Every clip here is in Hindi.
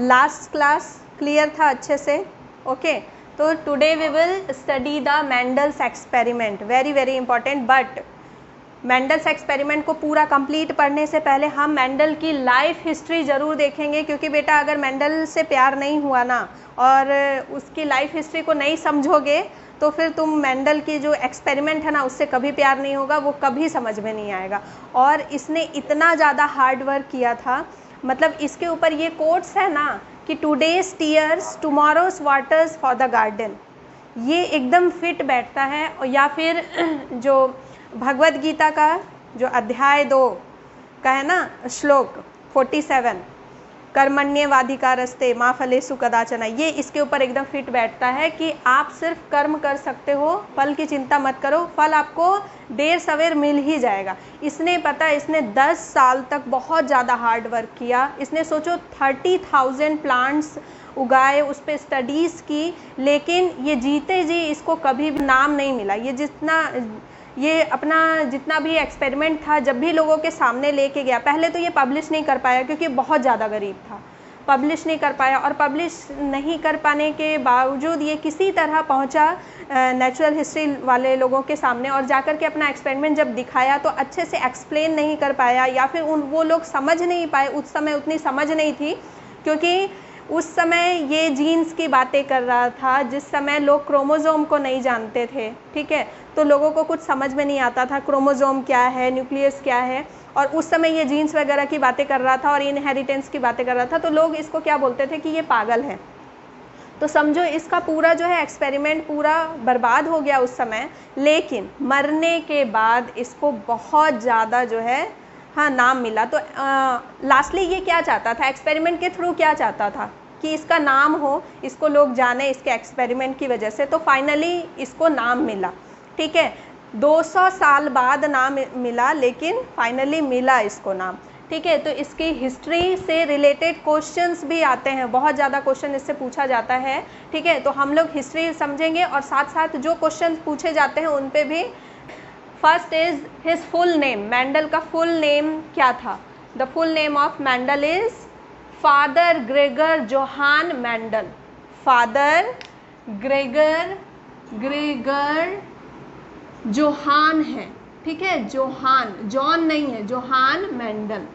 लास्ट क्लास क्लियर था अच्छे से? ओके, तो today we will study the Mendel's experiment, very very important. But Mendel's experiment को पूरा कंप्लीट पढ़ने से पहले हम मेंडल की लाइफ हिस्ट्री ज़रूर देखेंगे, क्योंकि बेटा अगर मेंडल से प्यार नहीं हुआ ना और उसकी लाइफ हिस्ट्री को नहीं समझोगे तो फिर तुम मेंडल की जो एक्सपेरिमेंट है ना उससे कभी प्यार नहीं होगा, वो कभी समझ में नहीं आएगा। और इसने इतना ज़्यादा हार्ड वर्क किया था, मतलब इसके ऊपर ये कोट्स है ना कि today's tears tomorrow's waters for the garden, ये एकदम फिट बैठता है। या फिर जो भगवद गीता का जो अध्याय 2 का है ना श्लोक 47, कर्मण्येवाधिकारस्ते मा फलेषु कदाचन, ये इसके ऊपर एकदम फिट बैठता है कि आप सिर्फ कर्म कर सकते हो, फल की चिंता मत करो, फल आपको देर सवेर मिल ही जाएगा। इसने 10 साल तक बहुत ज़्यादा हार्ड वर्क किया। इसने सोचो 30,000 प्लांट्स उगाए, उस पर स्टडीज़ की, लेकिन ये जीते जी इसको कभी भी नाम नहीं मिला। ये अपना जितना भी एक्सपेरिमेंट था जब भी लोगों के सामने लेके गया, पहले तो ये पब्लिश नहीं कर पाया क्योंकि बहुत ज़्यादा गरीब था, पब्लिश नहीं कर पाया। और पब्लिश नहीं कर पाने के बावजूद ये किसी तरह पहुंचा नेचुरल हिस्ट्री वाले लोगों के सामने, और जाकर के अपना एक्सपेरिमेंट जब दिखाया तो अच्छे से एक्सप्लेन नहीं कर पाया, या फिर वो लोग समझ नहीं पाए। उस समय उतनी समझ नहीं थी, क्योंकि उस समय ये जीन्स की बातें कर रहा था, जिस समय लोग क्रोमोसोम को नहीं जानते थे, ठीक है, तो लोगों को कुछ समझ में नहीं आता था क्रोमोसोम क्या है, न्यूक्लियस क्या है। और उस समय ये जीन्स वगैरह की बातें कर रहा था और इनहेरिटेंस की बातें कर रहा था, तो लोग इसको क्या बोलते थे कि ये पागल है। तो समझो इसका पूरा जो है एक्सपेरिमेंट पूरा बर्बाद हो गया उस समय। लेकिन मरने के बाद इसको बहुत ज़्यादा जो है नाम मिला। तो लास्टली ये क्या चाहता था, एक्सपेरिमेंट के थ्रू क्या चाहता था कि इसका नाम हो, इसको लोग जाने इसके एक्सपेरिमेंट की वजह से। तो फाइनली इसको नाम मिला, ठीक है, 200 साल बाद नाम मिला, लेकिन फाइनली मिला इसको नाम, ठीक है। तो इसकी हिस्ट्री से रिलेटेड क्वेश्चंस भी आते हैं, बहुत ज़्यादा क्वेश्चन इससे पूछा जाता है, ठीक है। तो हम लोग हिस्ट्री समझेंगे और साथ साथ जो क्वेश्चन पूछे जाते हैं उन पे भी। First is his full name, Mendel का फुल नेम क्या था? The full name of Mendel is father Gregor Johann Mendel. Father Gregor Johann है, ठीक है, जोहान, जॉन नहीं है, जोहान मेंडल,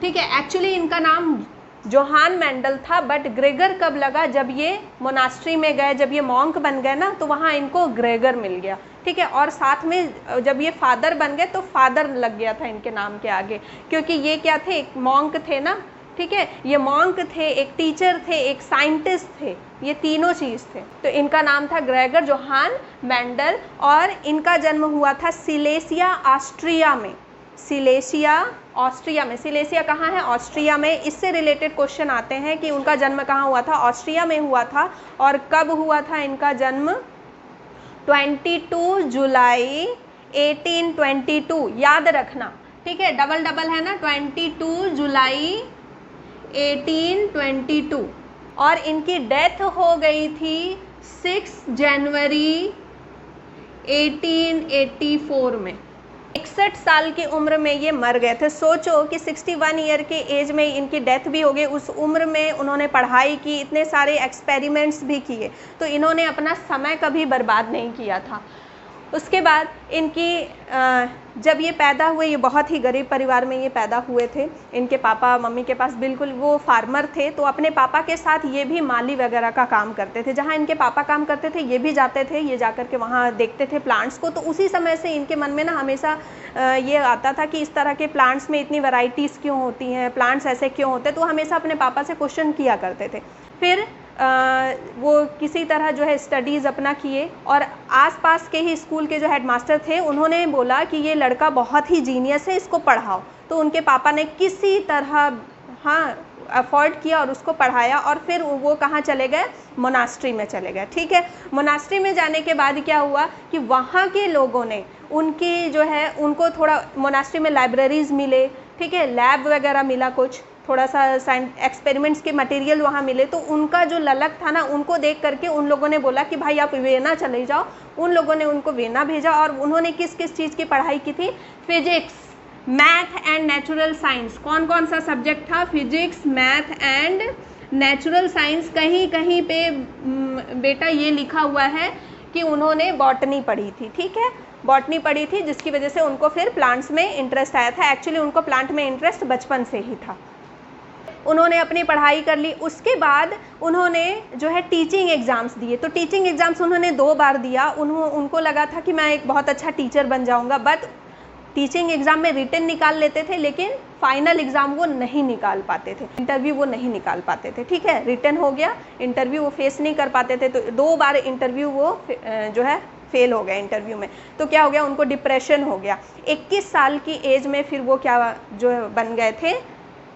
ठीक है। एक्चुअली इनका नाम जोहान मेंडल था, बट ग्रेगर कब लगा? जब ये मोनास्ट्री में गए, जब ये मॉन्क बन गए ना, तो वहाँ इनको ग्रेगर मिल गया, ठीक है। और साथ में जब ये फादर बन गए तो फादर लग गया था इनके नाम के आगे, क्योंकि ये क्या थे, एक मॉन्क थे ना, ठीक है, ये मॉन्क थे, एक टीचर थे, एक साइंटिस्ट थे, ये तीनों चीज़ थे। तो इनका नाम था ग्रेगर जोहान मेंडल, और इनका जन्म हुआ था सिलेसिया ऑस्ट्रिया में। सिलेसिया ऑस्ट्रिया में, सिलेसिया कहाँ है? ऑस्ट्रिया में। इससे रिलेटेड क्वेश्चन आते हैं कि उनका जन्म कहाँ हुआ था? ऑस्ट्रिया में हुआ था। और कब हुआ था इनका जन्म? 22 जुलाई 1822, याद रखना, ठीक है, डबल डबल है ना, 22 जुलाई 1822। और इनकी डेथ हो गई थी 6 जनवरी 1884 में। 61 साल की उम्र में ये मर गए थे। सोचो कि 61 ईयर के एज में इनकी डेथ भी हो गई। उस उम्र में उन्होंने पढ़ाई की, इतने सारे एक्सपेरिमेंट्स भी किए, तो इन्होंने अपना समय कभी बर्बाद नहीं किया था। उसके बाद इनकी जब ये पैदा हुए, ये बहुत ही गरीब परिवार में ये पैदा हुए थे। इनके पापा मम्मी के पास बिल्कुल, वो फार्मर थे, तो अपने पापा के साथ ये भी माली वगैरह का काम करते थे। जहाँ इनके पापा काम करते थे ये भी जाते थे, ये जाकर के वहाँ देखते थे प्लांट्स को। तो उसी समय से इनके मन में ना हमेशा ये आता था कि इस तरह के प्लांट्स में इतनी वैरायटीज़ क्यों होती हैं, प्लांट्स ऐसे क्यों होते हैं। तो हमेशा अपने पापा से क्वेश्चन किया करते थे। फिर वो किसी तरह जो है स्टडीज़ अपना किए, और आसपास के ही स्कूल के जो हेडमास्टर थे उन्होंने बोला कि ये लड़का बहुत ही जीनियस है, इसको पढ़ाओ। तो उनके पापा ने किसी तरह अफोर्ड किया और उसको पढ़ाया। और फिर वो कहाँ चले गए? मोनास्ट्री में चले गए, ठीक है। मोनास्ट्री में जाने के बाद क्या हुआ कि वहाँ के लोगों ने उनकी जो है, उनको थोड़ा मोनास्ट्री में लाइब्रेरीज़ मिले, ठीक है, लैब वगैरह मिला, कुछ थोड़ा सा एक्सपेरिमेंट्स के मटेरियल वहाँ मिले। तो उनका जो ललक था ना, उनको देख करके उन लोगों ने बोला कि भाई आप वियना चले जाओ। उन लोगों ने उनको वियना भेजा। और उन्होंने किस किस चीज़ की पढ़ाई की थी? Physics, math and natural science, कौन कौन सा सब्जेक्ट था? Physics, math and natural science. कहीं कहीं पे बेटा ये लिखा हुआ है कि उन्होंने बॉटनी पढ़ी थी, ठीक है, बॉटनी पढ़ी थी, जिसकी वजह से उनको फिर प्लांट्स में इंटरेस्ट आया था। एक्चुअली उनको प्लांट में इंटरेस्ट बचपन से ही था। उन्होंने अपनी पढ़ाई कर ली, उसके बाद उन्होंने जो है टीचिंग एग्ज़ाम्स दिए। तो टीचिंग एग्ज़ाम्स उन्होंने 2 बार दिया। उनको लगा था कि मैं एक बहुत अच्छा टीचर बन जाऊंगा, बट टीचिंग एग्ज़ाम में रिटन निकाल लेते थे, लेकिन फाइनल एग्ज़ाम वो नहीं निकाल पाते थे, इंटरव्यू वो नहीं निकाल पाते थे, ठीक है। रिटन हो गया, इंटरव्यू वो फेस नहीं कर पाते थे, तो 2 बार इंटरव्यू वो जो है फेल हो गया इंटरव्यू में। तो क्या हो गया, उनको डिप्रेशन हो गया। 21 साल की एज में फिर वो क्या जो है बन गए थे,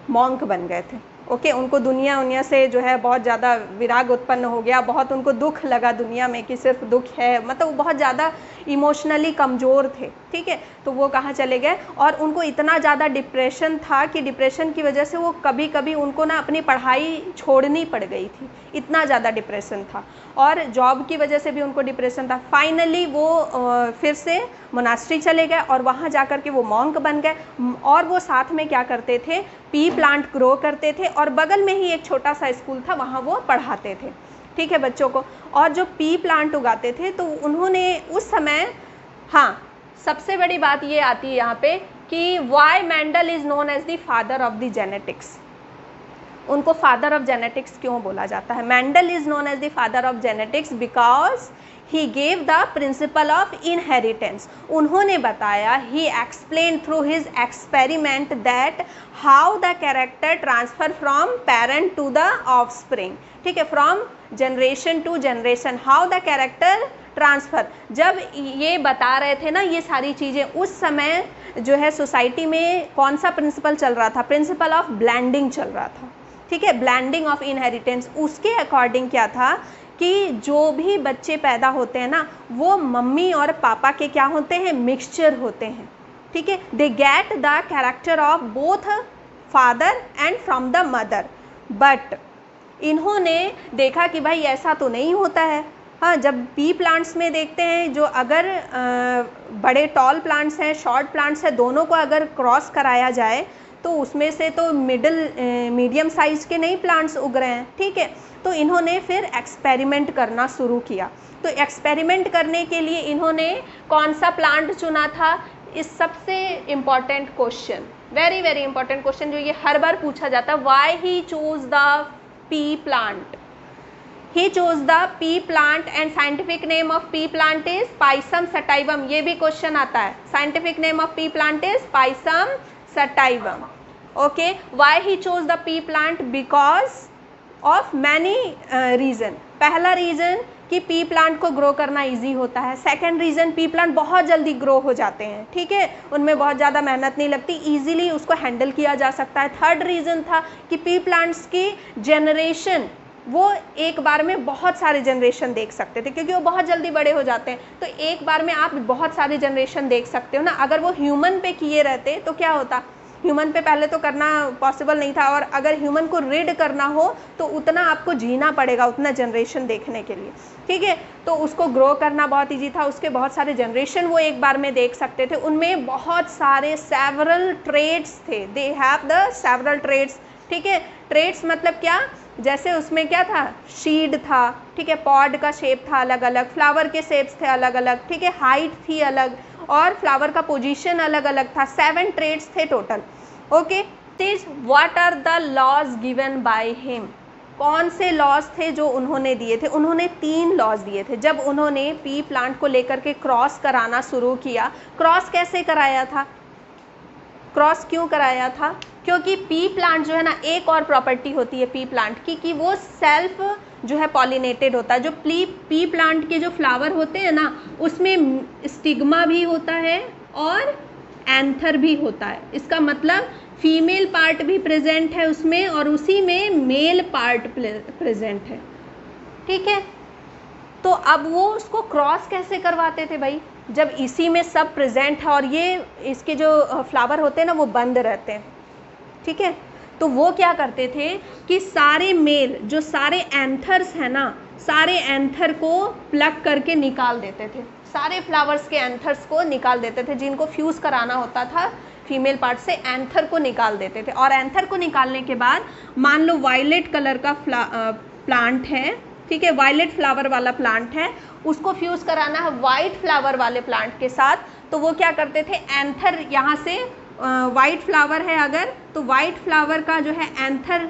मॉन्क बन गए थे। ओके, उनको दुनिया से जो है बहुत ज़्यादा विराग उत्पन्न हो गया, बहुत उनको दुख लगा दुनिया में कि सिर्फ दुख है, मतलब वो बहुत ज़्यादा इमोशनली कमज़ोर थे, ठीक है। तो वो कहाँ चले गए, और उनको इतना ज़्यादा डिप्रेशन था कि डिप्रेशन की वजह से वो कभी कभी उनको ना अपनी पढ़ाई छोड़नी पड़ गई थी, इतना ज़्यादा डिप्रेशन था, और जॉब की वजह से भी उनको डिप्रेशन था। फाइनली वो फिर से मोनास्ट्री चले गए और वहाँ जा कर के वो मॉन्क बन गए, और वो साथ में क्या करते थे, पी प्लांट ग्रो करते थे, और बगल में ही एक छोटा सा स्कूल था, वहाँ वो पढ़ाते थे, ठीक है, बच्चों को। और जो पी प्लांट उगाते थे, तो उन्होंने उस समय, हाँ, सबसे बड़ी बात ये आती है यहाँ पे कि why Mendel is known as the father of the genetics. उनको फादर ऑफ जेनेटिक्स क्यों बोला जाता है? Mendel is known as the father of genetics because he gave the principle of inheritance. उन्होंने बताया, he explained through his experiment that how the character transfer from parent to the offspring, ठीक है, from generation to generation, how the character transfer। जब ये बता रहे थे ना ये सारी चीज़ें, उस समय जो है सोसाइटी में कौन सा प्रिंसिपल चल रहा था? प्रिंसिपल ऑफ ब्लेंडिंग चल रहा था, ठीक है, ब्लेंडिंग ऑफ इनहेरिटेंस। उसके अकॉर्डिंग क्या था कि जो भी बच्चे पैदा होते हैं ना, वो मम्मी और पापा के क्या होते हैं? मिक्सचर होते हैं, ठीक है। They get the character of both father and from the mother. But इन्होंने देखा कि भाई ऐसा तो नहीं होता है। हाँ, जब पी प्लांट्स में देखते हैं, जो अगर बड़े टॉल प्लांट्स हैं, शॉर्ट प्लांट्स हैं, दोनों को अगर क्रॉस कराया जाए तो उसमें से तो मीडियम साइज़ के नहीं प्लांट्स उग रहे हैं, ठीक है। तो इन्होंने फिर एक्सपेरिमेंट करना शुरू किया। तो एक्सपेरिमेंट करने के लिए इन्होंने कौन सा प्लांट चुना था? इस सबसे important question, very very important question, जो ये हर बार पूछा जाता है, why he choose the P plant. He choose the P plant and scientific name of P plant is Pisum sativum. ये भी क्वेश्चन आता है, scientific name of P plant is Pisum sativum. Okay, why he choose the P plant? Because of many reason. पहला रीज़न कि पी प्लांट को ग्रो करना इजी होता है। सेकंड रीज़न, पी प्लांट बहुत जल्दी ग्रो हो जाते हैं, ठीक है, उनमें बहुत ज़्यादा मेहनत नहीं लगती, इजीली उसको हैंडल किया जा सकता है। थर्ड रीज़न था कि पी प्लांट्स की जनरेशन, वो एक बार में बहुत सारे जनरेशन देख सकते थे, क्योंकि वो बहुत जल्दी बड़े हो जाते हैं। तो एक बार में आप बहुत सारे जनरेशन देख सकते हो ना। अगर वो ह्यूमन पे किए रहते तो क्या होता? ह्यूमन पे पहले तो करना पॉसिबल नहीं था, और अगर ह्यूमन को रीड करना हो तो उतना आपको जीना पड़ेगा, उतना जनरेशन देखने के लिए, ठीक है। तो उसको ग्रो करना बहुत इजी था, उसके बहुत सारे जनरेशन वो एक बार में देख सकते थे। उनमें बहुत सारे सेवरल ट्रेड्स थे, they have the several traits, ठीक है। ट्रेड्स मतलब क्या? जैसे उसमें क्या था? शीड था, ठीक है, पॉड का शेप था अलग अलग, फ्लावर के शेप्स थे अलग अलग, ठीक है, हाइट थी अलग, और फ्लावर का पोजीशन अलग अलग था। 7 ट्रेड्स थे total. Okay, what are the laws given by him? कौन से लॉज थे जो उन्होंने दिए थे? उन्होंने 3 लॉज दिए थे। जब उन्होंने पी प्लांट को लेकर के क्रॉस कराना शुरू किया, क्रॉस कैसे कराया था? क्रॉस क्यों कराया था? क्योंकि पी प्लांट जो है ना, एक और प्रॉपर्टी होती है पी प्लांट की कि वो सेल्फ जो है पॉलिनेटेड होता है। जो पी प्लांट के जो फ्लावर होते हैं ना, उसमें स्टिग्मा भी होता है और एंथर भी होता है। इसका मतलब फीमेल पार्ट भी प्रेजेंट है उसमें, और उसी में मेल पार्ट प्रेजेंट है, ठीक है। तो अब वो उसको क्रॉस कैसे करवाते थे भाई? जब इसी में सब प्रेजेंट है और ये इसके जो फ्लावर होते हैं ना वो बंद रहते हैं, ठीक है। तो वो क्या करते थे कि सारे मेल, जो सारे एंथर्स हैं ना, सारे एंथर को प्लग करके निकाल देते थे, सारे फ्लावर्स के एंथर्स को निकाल देते थे, जिनको फ्यूज़ कराना होता था फीमेल पार्ट से एंथर को निकाल देते थे। और एंथर को निकालने के बाद मान लो वायलेट कलर का प्लांट है, ठीक है, वायलेट फ्लावर वाला प्लांट है, उसको फ्यूज कराना है वाइट फ्लावर वाले प्लांट के साथ, तो वो क्या करते थे, एंथर यहाँ से वाइट फ्लावर है अगर, तो वाइट फ्लावर का जो है एंथर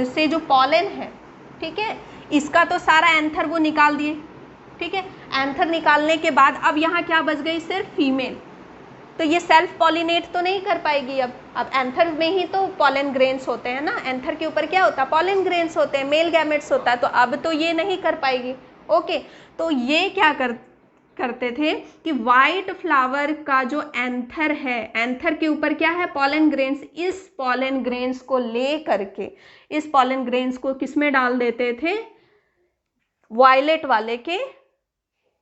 से जो पॉलन है, ठीक है, इसका तो सारा एंथर वो निकाल दिए, ठीक है। एंथर निकालने के बाद अब यहाँ क्या बच गई, सिर्फ फीमेल। तो ये सेल्फ पॉलिनेट तो नहीं कर पाएगी। अब एंथर में ही तो पॉलन ग्रेन्स होते हैं ना, एंथर के ऊपर क्या होता है, पॉलन ग्रेन्स होते हैं, मेल गैमेट्स होता है, तो अब तो ये नहीं कर पाएगी। ओके, तो ये क्या करते थे कि वाइट फ्लावर का जो एंथर है, एंथर के ऊपर क्या है, पॉलन ग्रेन्स, इस पॉलन ग्रेन्स को ले करके, इस पॉलन ग्रेन्स को किस में डाल देते थे, वायलेट वाले के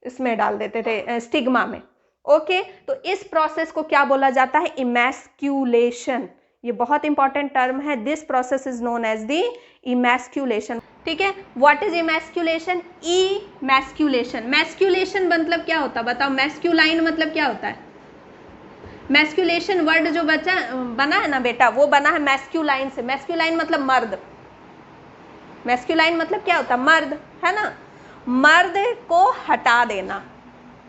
इसमें डाल देते थे, स्टिग्मा में। ओके, तो इस प्रोसेस को क्या बोला जाता है, इमैस्क्यूलेशन। ये बहुत इंपॉर्टेंट टर्म है। This process is known as the emasculation, ठीक है। व्हाट इज इमैस्क्यूलेशन, इमैस्क्यूलेशन, मैस्क्यूलेशन मतलब क्या होता है बताओ, मैस्क्यूलाइन मतलब क्या होता है, मैस्क्यूलेशन वर्ड जो बना है ना बेटा, वो बना है मैस्क्यूलाइन से। मैस्क्यूलाइन मतलब मर्द, मैस्क्यूलाइन मतलब क्या होता है, मर्द, है ना, मर्द को हटा देना,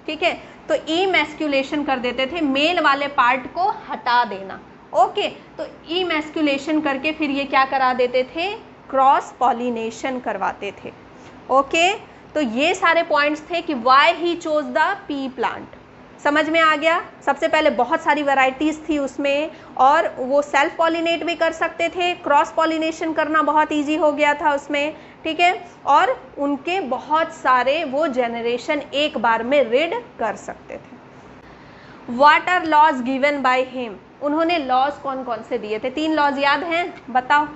ठीक है। तो इमैस्क्यूलेशन कर देते थे, मेल वाले पार्ट को हटा देना। ओके, तो इमैस्क्यूलेशन करके फिर ये क्या करा देते थे, क्रॉस पॉलिनेशन करवाते थे। ओके, तो ये सारे पॉइंट्स थे कि why he chose the P plant. समझ में आ गया। सबसे पहले बहुत सारी वैरायटीज़ थी उसमें, और वो सेल्फ पॉलिनेट भी कर सकते थे, क्रॉस पॉलिनेशन करना बहुत इजी हो गया था उसमें, ठीक है, और उनके बहुत सारे वो जेनरेशन एक बार में रीड कर सकते थे। What are laws given by him, उन्होंने लॉज कौन कौन से दिए थे, 3 लॉज याद हैं, बताओ,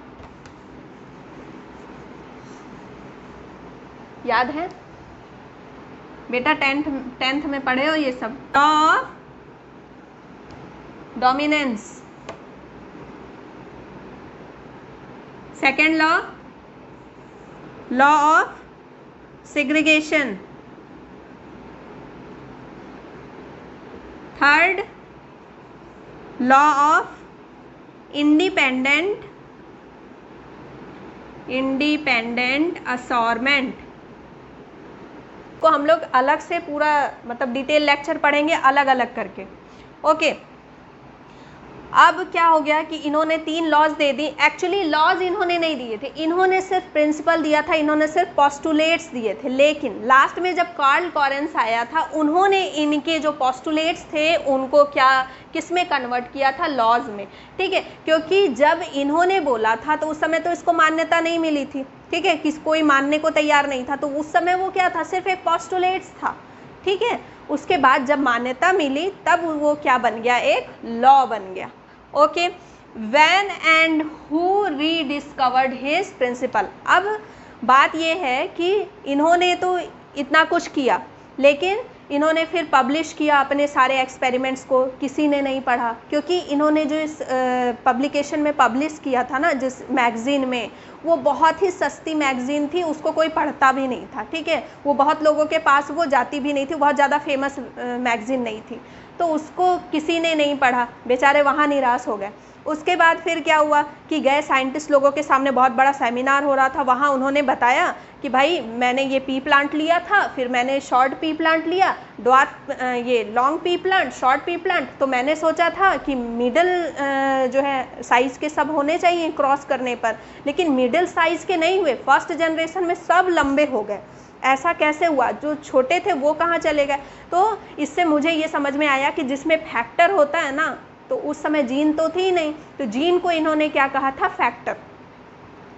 याद है बेटा, 10th में पढ़े हो ये सब। Law of dominance, second law, law of segregation, third law of independent assortment को हम लोग अलग से पूरा मतलब डिटेल लेक्चर पढ़ेंगे अलग अलग करके। ओके, अब क्या हो गया कि इन्होंने 3 लॉज दे दी। एक्चुअली लॉज इन्होंने नहीं दिए थे, इन्होंने सिर्फ प्रिंसिपल दिया था, इन्होंने सिर्फ पोस्टुलेट्स दिए थे। लेकिन लास्ट में जब कार्ल लॉरेंस आया था, उन्होंने इनके जो पोस्टुलेट्स थे उनको क्या किस में कन्वर्ट किया था, लॉज में, ठीक है। क्योंकि जब इन्होंने बोला था तो उस समय तो इसको मान्यता नहीं मिली थी, ठीक है, किस कोई मानने को तैयार नहीं था, तो उस समय वो क्या था, सिर्फ एक पोस्टुलेट्स था, ठीक है। उसके बाद जब मान्यता मिली तब वो क्या बन गया, एक लॉ बन गया। Okay, when and who rediscovered his principle. अब बात ये है कि इन्होंने तो इतना कुछ किया, लेकिन इन्होंने फिर पब्लिश किया अपने सारे एक्सपेरिमेंट्स को, किसी ने नहीं पढ़ा, क्योंकि इन्होंने जो इस पब्लिकेशन में पब्लिश किया था ना, जिस मैगज़ीन में, वो बहुत ही सस्ती मैगज़ीन थी, उसको कोई पढ़ता भी नहीं था, ठीक है, वो बहुत लोगों के पास वो जाती भी नहीं थी, बहुत ज़्यादा फेमस मैगज़ीन नहीं थी, तो उसको किसी ने नहीं पढ़ा, बेचारे वहाँ निराश हो गए। उसके बाद फिर क्या हुआ कि गए साइंटिस्ट लोगों के सामने, बहुत बड़ा सेमिनार हो रहा था, वहाँ उन्होंने बताया कि भाई मैंने ये पी प्लांट लिया था, फिर मैंने शॉर्ट पी प्लांट लिया, ये long P plant, short P plant, तो मैंने सोचा था कि मिडल जो है साइज़ के सब होने चाहिए क्रॉस करने पर, लेकिन मिडल साइज़ के नहीं हुए, फर्स्ट जनरेशन में सब लंबे हो गए। ऐसा कैसे हुआ, जो छोटे थे वो कहाँ चले गए। तो इससे मुझे ये समझ में आया कि जिसमें फैक्टर होता है ना, तो उस समय जीन तो थी नहीं, तो जीन को इन्होंने क्या कहा था, फैक्टर,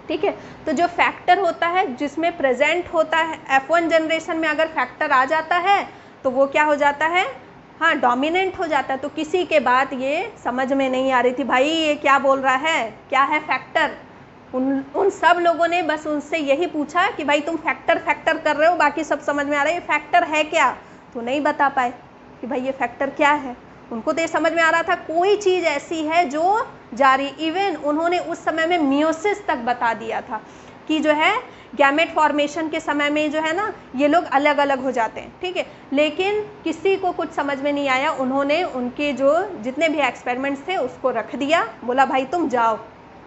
ठीक है। तो जो फैक्टर होता है जिसमें प्रेजेंट होता है, F1 जनरेशन में अगर फैक्टर आ जाता है तो वो क्या हो जाता है, हाँ, डोमिनेंट हो जाता है। तो किसी के बात ये समझ में नहीं आ रही थी, भाई ये क्या बोल रहा है, क्या है फैक्टर। उन सब लोगों ने बस उनसे यही पूछा कि भाई तुम फैक्टर कर रहे हो, बाकी सब समझ में आ रहा है, ये फैक्टर है क्या, तो नहीं बता पाए कि भाई ये फैक्टर क्या है। उनको तो ये समझ में आ रहा था कोई चीज़ ऐसी है जो जारी, इवन उन्होंने उस समय में मियोसिस तक बता दिया था। कि जो है गैमेट फॉर्मेशन के समय में जो है ना ये लोग अलग अलग हो जाते हैं, ठीक है। लेकिन किसी को कुछ समझ में नहीं आया, उन्होंने उनके जो जितने भी एक्सपेरिमेंट्स थे उसको रख दिया, बोला भाई तुम जाओ,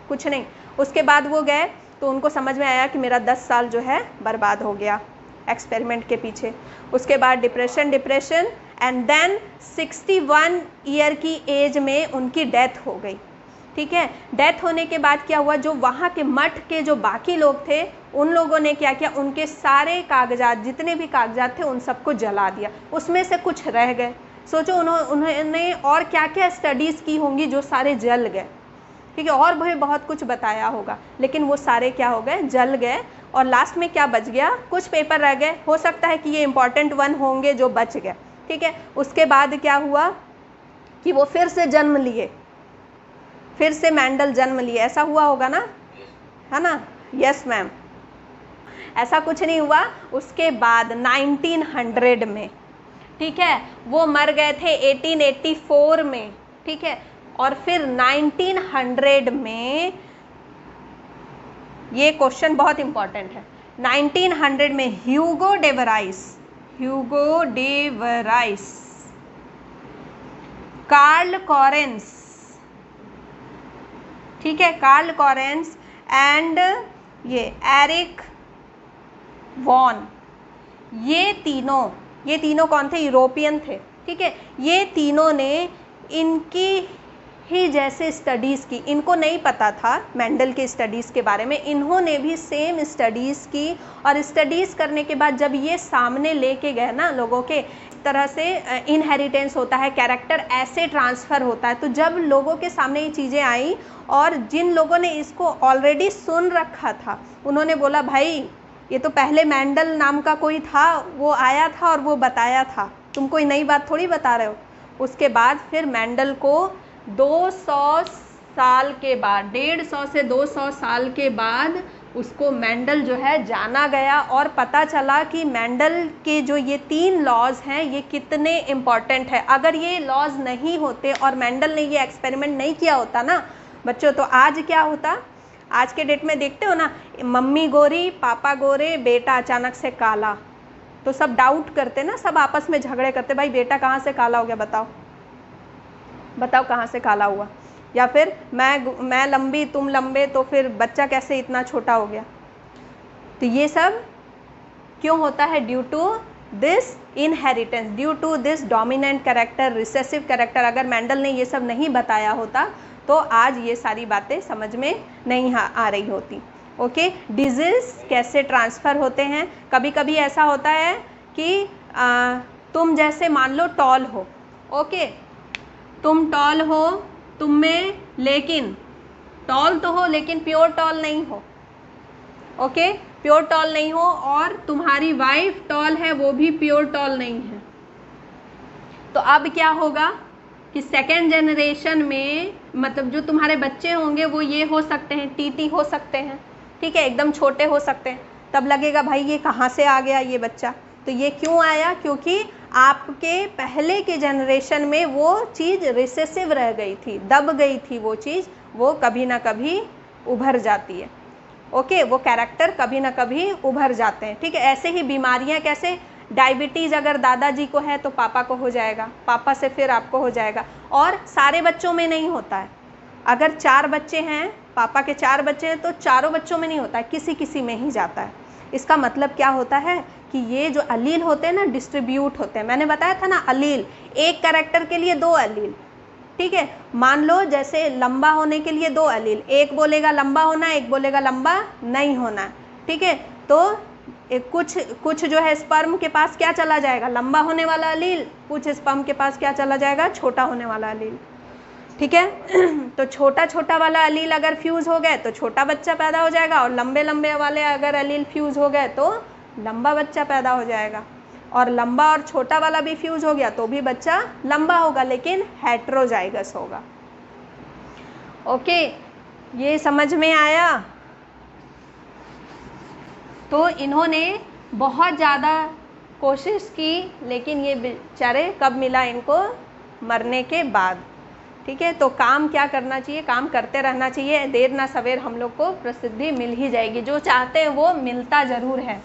कुछ नहीं। उसके बाद वो गए तो उनको समझ में आया कि मेरा 10 साल जो है बर्बाद हो गया एक्सपेरिमेंट के पीछे। उसके बाद डिप्रेशन एंड देन 61 ईयर की एज में उनकी डेथ हो गई, ठीक है। डेथ होने के बाद क्या हुआ, जो वहाँ के मठ के जो बाकी लोग थे उन लोगों ने क्या किया, उनके सारे कागजात, जितने भी कागजात थे उन सबको जला दिया, उसमें से कुछ रह गए। सोचो उन्होंने और क्या क्या स्टडीज़ की होंगी जो सारे जल गए, ठीक है। और भी बहुत कुछ बताया होगा, लेकिन वो सारे क्या हो गए, जल गए। और लास्ट में क्या बच गया, कुछ पेपर रह गए, हो सकता है कि ये इंपॉर्टेंट वन होंगे जो बच गए, ठीक है। उसके बाद क्या हुआ कि वो फिर से जन्म लिए, फिर से मेंडल जन्म लिए, ऐसा हुआ होगा ना, है ना? Yes ma'am. ऐसा कुछ नहीं हुआ। उसके बाद 1900 में, ठीक है, वो मर गए थे 1884 में, ठीक है। और फिर 1900 में, ये क्वेश्चन बहुत इंपॉर्टेंट है, 1900 में ह्यूगो डेवराइस, कार्ल कॉरेंस, ठीक है, कार्ल कॉरेंस एंड ये एरिक वॉन, ये तीनों कौन थे, यूरोपियन थे, ठीक है। ये तीनों ने इनकी ही जैसे स्टडीज़ की, इनको नहीं पता था मेंडल के स्टडीज़ के बारे में, इन्होंने भी सेम स्टडीज़ की। और स्टडीज़ करने के बाद जब ये सामने लेके गए ना लोगों के, इस तरह से इनहेरिटेंस होता है, कैरेक्टर ऐसे ट्रांसफ़र होता है, तो जब लोगों के सामने ये चीज़ें आई और जिन लोगों ने इसको ऑलरेडी सुन रखा था, उन्होंने बोला भाई ये तो पहले मेंडल नाम का कोई था, वो आया था और वो बताया था, तुम कोई नई बात थोड़ी बता रहे हो। उसके बाद फिर मेंडल को 200 साल के बाद, 150 से 200 साल के बाद उसको मेंडल जो है जाना गया और पता चला कि मेंडल के जो ये 3 लॉज हैं ये कितने इम्पॉर्टेंट है। अगर ये लॉज नहीं होते और मेंडल ने ये एक्सपेरिमेंट नहीं किया होता ना बच्चों, तो आज क्या होता, आज के डेट में देखते हो ना, मम्मी गोरी पापा गोरे, बेटा अचानक से काला, तो सब डाउट करते ना, सब आपस में झगड़े करते, भाई बेटा कहाँ से काला हो गया, बताओ कहाँ से काला हुआ। या फिर मैं लंबी तुम लंबे, तो फिर बच्चा कैसे इतना छोटा हो गया। तो ये सब क्यों होता है, due to this inheritance, due to this dominant character, recessive character. अगर मेंडल ने ये सब नहीं बताया होता तो आज ये सारी बातें समझ में नहीं आ रही होती। ओके, डिजीज़ कैसे ट्रांसफ़र होते हैं, कभी कभी ऐसा होता है कि तुम जैसे मान लो टॉल हो, ओके, तुम टॉल हो, तुम में, लेकिन टॉल तो हो लेकिन प्योर टॉल नहीं हो, ओके, प्योर टॉल नहीं हो, और तुम्हारी वाइफ टॉल है, वो भी प्योर टॉल नहीं है। तो अब क्या होगा कि सेकेंड जनरेशन में, मतलब जो तुम्हारे बच्चे होंगे वो ये हो सकते हैं, टीटी हो सकते हैं, ठीक है, एकदम छोटे हो सकते हैं। तब लगेगा भाई ये कहाँ से आ गया ये बच्चा। तो ये क्यों आया, क्योंकि आपके पहले के जनरेशन में वो चीज़ रिसेसिव रह गई थी, दब गई थी वो चीज़, वो कभी ना कभी उभर जाती है। ओके, वो कैरेक्टर कभी ना कभी उभर जाते हैं, ठीक है। ऐसे ही बीमारियां, कैसे डायबिटीज़ अगर दादाजी को है तो पापा को हो जाएगा, पापा से फिर आपको हो जाएगा। और सारे बच्चों में नहीं होता है, अगर 4 बच्चे हैं, पापा के 4 बच्चे हैं, तो चारों बच्चों में नहीं होता है, किसी किसी में ही जाता है। इसका मतलब क्या होता है कि ये जो अलील होते हैं ना, डिस्ट्रीब्यूट होते हैं। मैंने बताया था ना, अलील, एक कैरेक्टर के लिए 2 अलील, ठीक है। मान लो जैसे लंबा होने के लिए 2 अलील, एक बोलेगा लंबा होना, एक बोलेगा लंबा नहीं होना, ठीक है। तो कुछ जो है स्पर्म के पास क्या चला जाएगा, लंबा होने वाला अलील, कुछ स्पर्म के पास क्या चला जाएगा, छोटा होने वाला अलील, ठीक है। तो छोटा वाला अलील अगर फ्यूज़ हो गए तो छोटा बच्चा पैदा हो जाएगा, और लंबे वाले अगर अलील फ्यूज़ हो गए तो लंबा बच्चा पैदा हो जाएगा। और लंबा और छोटा वाला भी फ्यूज़ हो गया तो भी बच्चा लंबा होगा, लेकिन हेटेरोजाइगस होगा। ओके, ये समझ में आया। तो इन्होंने बहुत ज़्यादा कोशिश की, लेकिन ये बेचारे कब मिला इनको, मरने के बाद, ठीक है, तो काम क्या करना चाहिए, काम करते रहना चाहिए, देर ना सवेर हम लोग को प्रसिद्धि मिल ही जाएगी। जो चाहते हैं वो मिलता ज़रूर है।